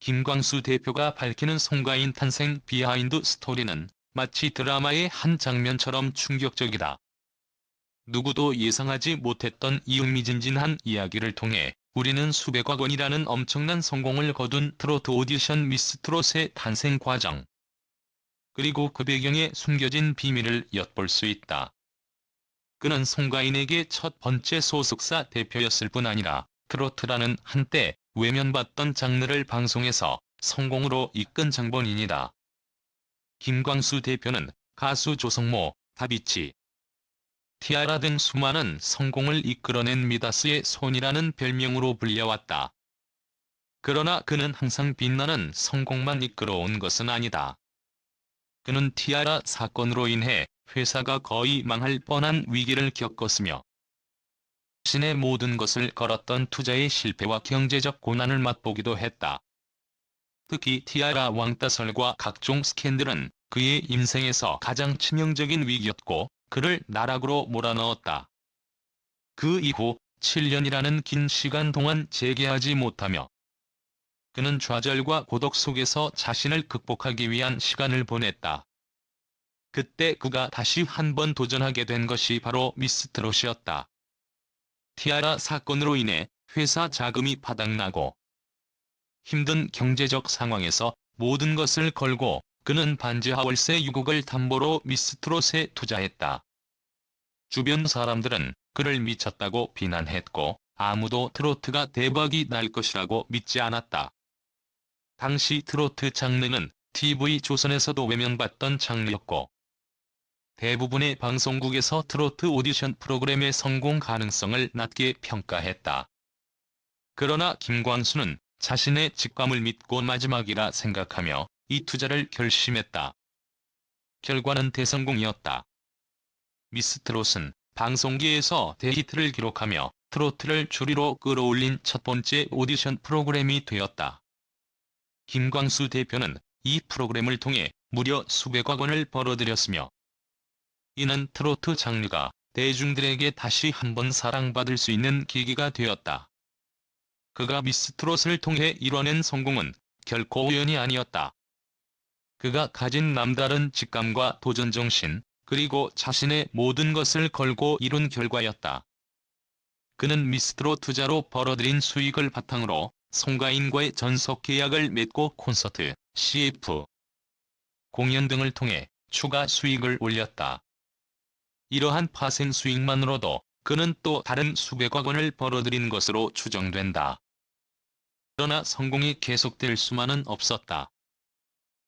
김광수 대표가 밝히는 송가인 탄생 비하인드 스토리는 마치 드라마의 한 장면처럼 충격적이다. 누구도 예상하지 못했던 이 흥미진진한 이야기를 통해 우리는 수백억 원이라는 엄청난 성공을 거둔 트로트 오디션 미스트롯의 탄생 과정, 그리고 그 배경에 숨겨진 비밀을 엿볼 수 있다. 그는 송가인에게 첫 번째 소속사 대표였을 뿐 아니라 트로트라는 한때 외면받던 장르를 방송에서 성공으로 이끈 장본인이다. 김광수 대표는 가수 조성모, 다비치, 티아라 등 수많은 성공을 이끌어낸 미다스의 손이라는 별명으로 불려왔다. 그러나 그는 항상 빛나는 성공만 이끌어온 것은 아니다. 그는 티아라 사건으로 인해 회사가 거의 망할 뻔한 위기를 겪었으며 자신의 모든 것을 걸었던 투자의 실패와 경제적 고난을 맛보기도 했다. 특히 티아라 왕따설과 각종 스캔들은 그의 인생에서 가장 치명적인 위기였고 그를 나락으로 몰아넣었다. 그 이후 7년이라는 긴 시간 동안 재개하지 못하며 그는 좌절과 고독 속에서 자신을 극복하기 위한 시간을 보냈다. 그때 그가 다시 한 번 도전하게 된 것이 바로 미스트롯이었다. 티아라 사건으로 인해 회사 자금이 바닥나고 힘든 경제적 상황에서 모든 것을 걸고 그는 반지하 월세 6억을 담보로 미스트롯에 투자했다. 주변 사람들은 그를 미쳤다고 비난했고 아무도 트로트가 대박이 날 것이라고 믿지 않았다. 당시 트로트 장르는 TV조선에서도 외면받던 장르였고 대부분의 방송국에서 트로트 오디션 프로그램의 성공 가능성을 낮게 평가했다. 그러나 김광수는 자신의 직감을 믿고 마지막이라 생각하며 이 투자를 결심했다. 결과는 대성공이었다. 미스트롯은 방송계에서 대히트를 기록하며 트로트를 주류로 끌어올린 첫 번째 오디션 프로그램이 되었다. 김광수 대표는 이 프로그램을 통해 무려 수백억 원을 벌어들였으며 이는 트로트 장르가 대중들에게 다시 한번 사랑받을 수 있는 계기가 되었다. 그가 미스트롯을 통해 이뤄낸 성공은 결코 우연이 아니었다. 그가 가진 남다른 직감과 도전정신, 그리고 자신의 모든 것을 걸고 이룬 결과였다. 그는 미스트롯 투자로 벌어들인 수익을 바탕으로 송가인과의 전속 계약을 맺고 콘서트, CF, 공연 등을 통해 추가 수익을 올렸다. 이러한 파생 수익만으로도 그는 또 다른 수백억 원을 벌어들인 것으로 추정된다. 그러나 성공이 계속될 수만은 없었다.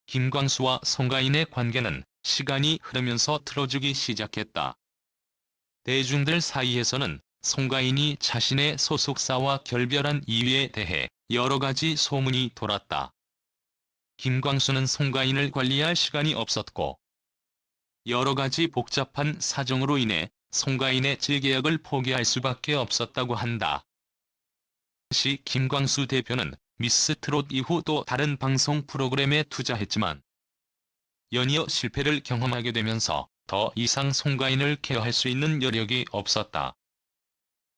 김광수와 송가인의 관계는 시간이 흐르면서 틀어지기 시작했다. 대중들 사이에서는 송가인이 자신의 소속사와 결별한 이유에 대해 여러 가지 소문이 돌았다. 김광수는 송가인을 관리할 시간이 없었고 여러 가지 복잡한 사정으로 인해 송가인의 재계약을 포기할 수밖에 없었다고 한다. 당시 김광수 대표는 미스트롯 이후 또 다른 방송 프로그램에 투자했지만 연이어 실패를 경험하게 되면서 더 이상 송가인을 케어할 수 있는 여력이 없었다.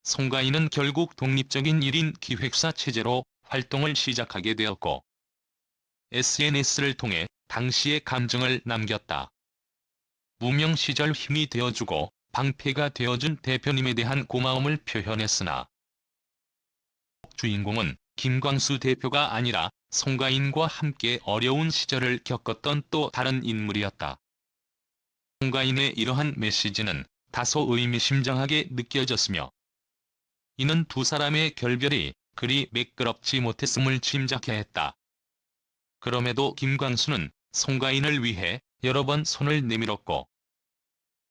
송가인은 결국 독립적인 1인 기획사 체제로 활동을 시작하게 되었고 SNS를 통해 당시의 감정을 남겼다. 무명 시절 힘이 되어주고 방패가 되어준 대표님에 대한 고마움을 표현했으나 주인공은 김광수 대표가 아니라 송가인과 함께 어려운 시절을 겪었던 또 다른 인물이었다. 송가인의 이러한 메시지는 다소 의미심장하게 느껴졌으며 이는 두 사람의 결별이 그리 매끄럽지 못했음을 짐작케 했다. 그럼에도 김광수는 송가인을 위해 여러 번 손을 내밀었고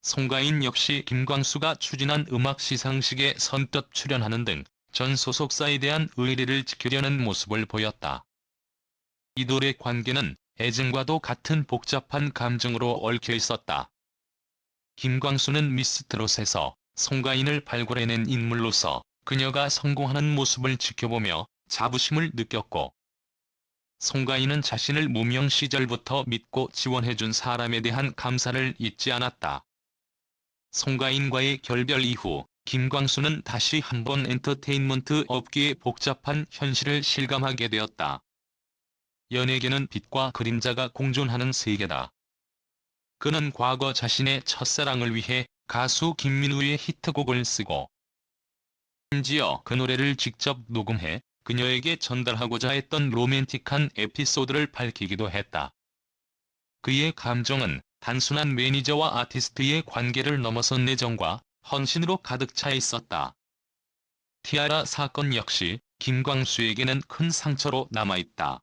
송가인 역시 김광수가 추진한 음악 시상식에 선뜻 출연하는 등 전 소속사에 대한 의리를 지키려는 모습을 보였다. 이들의 관계는 애증과도 같은 복잡한 감정으로 얽혀 있었다. 김광수는 미스트롯에서 송가인을 발굴해낸 인물로서 그녀가 성공하는 모습을 지켜보며 자부심을 느꼈고 송가인은 자신을 무명 시절부터 믿고 지원해준 사람에 대한 감사를 잊지 않았다. 송가인과의 결별 이후 김광수는 다시 한번 엔터테인먼트 업계의 복잡한 현실을 실감하게 되었다. 연예계는 빛과 그림자가 공존하는 세계다. 그는 과거 자신의 첫사랑을 위해 가수 김민우의 히트곡을 쓰고 심지어 그 노래를 직접 녹음해 그녀에게 전달하고자 했던 로맨틱한 에피소드를 밝히기도 했다. 그의 감정은 단순한 매니저와 아티스트의 관계를 넘어선 애정과 헌신으로 가득 차 있었다. 티아라 사건 역시 김광수에게는 큰 상처로 남아있다.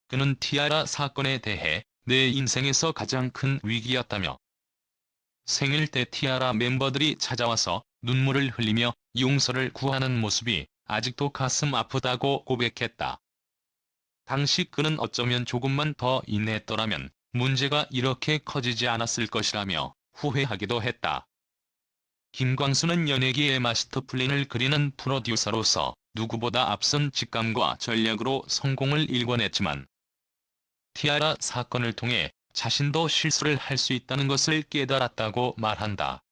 그는 티아라 사건에 대해 내 인생에서 가장 큰 위기였다며 생일 때 티아라 멤버들이 찾아와서 눈물을 흘리며 용서를 구하는 모습이 아직도 가슴 아프다고 고백했다. 당시 그는 어쩌면 조금만 더 인내했더라면 문제가 이렇게 커지지 않았을 것이라며 후회하기도 했다. 김광수는 연예계의 마스터 플랜을 그리는 프로듀서로서 누구보다 앞선 직감과 전략으로 성공을 일궈냈지만 티아라 사건을 통해 자신도 실수를 할 수 있다는 것을 깨달았다고 말한다.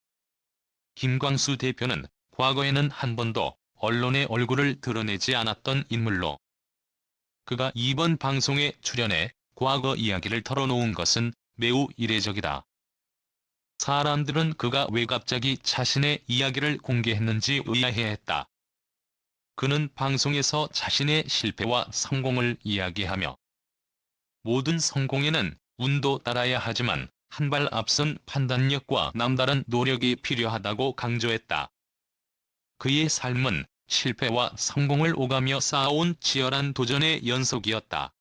김광수 대표는 과거에는 한 번도 언론의 얼굴을 드러내지 않았던 인물로 그가 이번 방송에 출연해 과거 이야기를 털어놓은 것은 매우 이례적이다. 사람들은 그가 왜 갑자기 자신의 이야기를 공개했는지 의아해했다. 그는 방송에서 자신의 실패와 성공을 이야기하며 모든 성공에는 운도 따라야 하지만 한 발 앞선 판단력과 남다른 노력이 필요하다고 강조했다. 그의 삶은 실패와 성공을 오가며 쌓아온 치열한 도전의 연속이었다.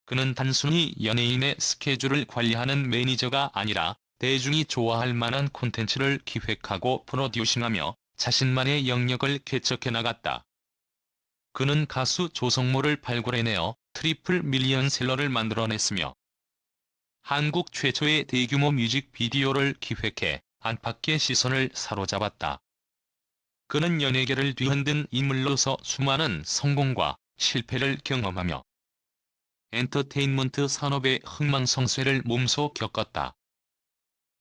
그는 단순히 연예인의 스케줄을 관리하는 매니저가 아니라 대중이 좋아할 만한 콘텐츠를 기획하고 프로듀싱하며 자신만의 영역을 개척해 나갔다. 그는 가수 조성모를 발굴해내어 트리플 밀리언셀러를 만들어냈으며 한국 최초의 대규모 뮤직비디오를 기획해 안팎의 시선을 사로잡았다. 그는 연예계를 뒤흔든 인물로서 수많은 성공과 실패를 경험하며 엔터테인먼트 산업의 흥망성쇠를 몸소 겪었다.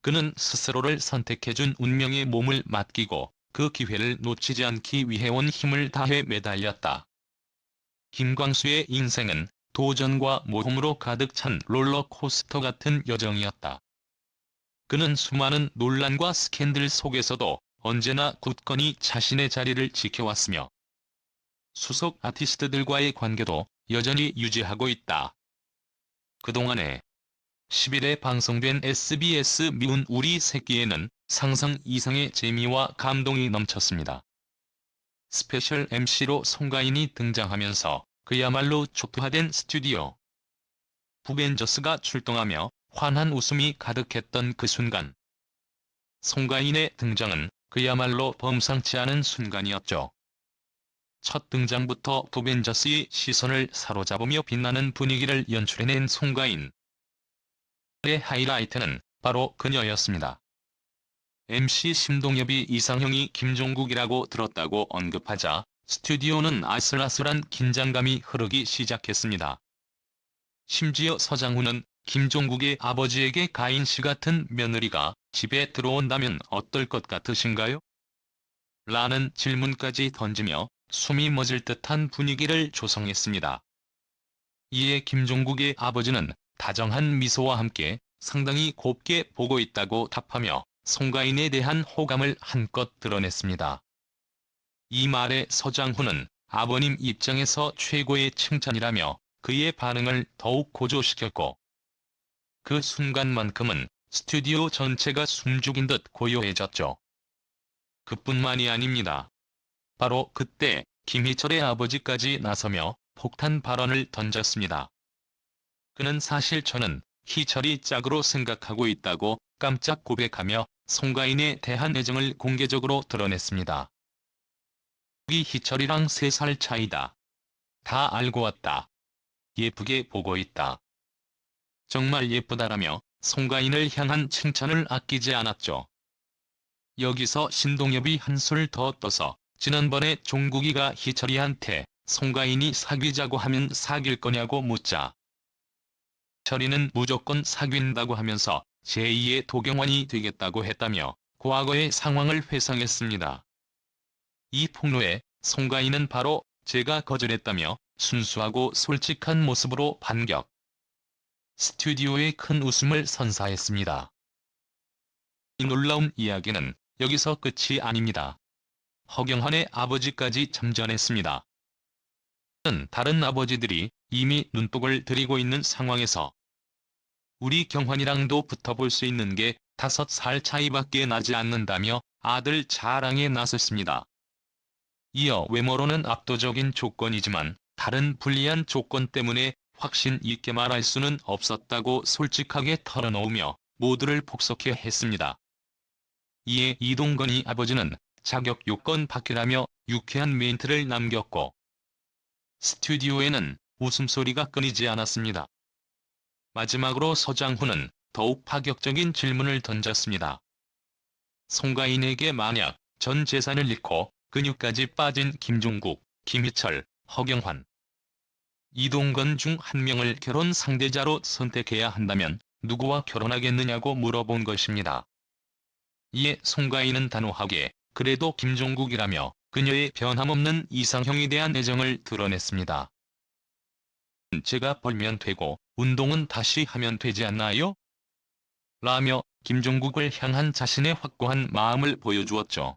그는 스스로를 선택해준 운명의 몸을 맡기고 그 기회를 놓치지 않기 위해 온 힘을 다해 매달렸다. 김광수의 인생은 도전과 모험으로 가득 찬 롤러코스터 같은 여정이었다. 그는 수많은 논란과 스캔들 속에서도 언제나 굳건히 자신의 자리를 지켜왔으며 수석 아티스트들과의 관계도 여전히 유지하고 있다. 그동안에 10일에 방송된 SBS 미운 우리 새끼에는 상상 이상의 재미와 감동이 넘쳤습니다. 스페셜 MC로 송가인이 등장하면서 그야말로 초토화된 스튜디오. 부벤져스가 출동하며 환한 웃음이 가득했던 그 순간. 송가인의 등장은 그야말로 범상치 않은 순간이었죠. 첫 등장부터 부벤져스의 시선을 사로잡으며 빛나는 분위기를 연출해낸 송가인. 의 하이라이트는 바로 그녀였습니다. MC 심동엽이 이상형이 김종국이라고 들었다고 언급하자 스튜디오는 아슬아슬한 긴장감이 흐르기 시작했습니다. 심지어 서장훈은 김종국의 아버지에게 가인 씨 같은 며느리가 집에 들어온다면 어떨 것 같으신가요? 라는 질문까지 던지며 숨이 멎을 듯한 분위기를 조성했습니다. 이에 김종국의 아버지는 다정한 미소와 함께 상당히 곱게 보고 있다고 답하며 송가인에 대한 호감을 한껏 드러냈습니다. 이 말에 서장훈은 아버님 입장에서 최고의 칭찬이라며 그의 반응을 더욱 고조시켰고 그 순간만큼은 스튜디오 전체가 숨죽인 듯 고요해졌죠. 그뿐만이 아닙니다. 바로 그때 김희철의 아버지까지 나서며 폭탄 발언을 던졌습니다. 그는 사실 저는 희철이 짝으로 생각하고 있다고 깜짝 고백하며 송가인에 대한 애정을 공개적으로 드러냈습니다. 우리 희철이랑 3살 차이다. 다 알고 왔다. 예쁘게 보고 있다. 정말 예쁘다라며 송가인을 향한 칭찬을 아끼지 않았죠. 여기서 신동엽이 한술 더 떠서 지난번에 종국이가 희철이한테 송가인이 사귀자고 하면 사귈 거냐고 묻자 희철이는 무조건 사귄다고 하면서 제2의 도경완이 되겠다고 했다며 과거의 상황을 회상했습니다. 이 폭로에 송가인은 바로 제가 거절했다며 순수하고 솔직한 모습으로 반격. 스튜디오에 큰 웃음을 선사했습니다. 이 놀라운 이야기는 여기서 끝이 아닙니다. 허경환의 아버지까지 참전했습니다. 다른 아버지들이 이미 눈독을 들이고 있는 상황에서 우리 경환이랑도 붙어볼 수 있는 게 5살 차이밖에 나지 않는다며 아들 자랑에 나섰습니다. 이어 외모로는 압도적인 조건이지만 다른 불리한 조건 때문에 확신 있게 말할 수는 없었다고 솔직하게 털어놓으며 모두를 복속해 했습니다. 이에 이동건이 아버지는 자격 요건 밖이라며 유쾌한 멘트를 남겼고 스튜디오에는 웃음소리가 끊이지 않았습니다. 마지막으로 서장훈은 더욱 파격적인 질문을 던졌습니다. 송가인에게 만약 전 재산을 잃고 근육까지 빠진 김종국, 김희철, 허경환, 이동건 중 한 명을 결혼 상대자로 선택해야 한다면 누구와 결혼하겠느냐고 물어본 것입니다. 이에 송가인은 단호하게 그래도 김종국이라며 그녀의 변함없는 이상형에 대한 애정을 드러냈습니다. 제가 벌면 되고 운동은 다시 하면 되지 않나요? 라며 김종국을 향한 자신의 확고한 마음을 보여주었죠.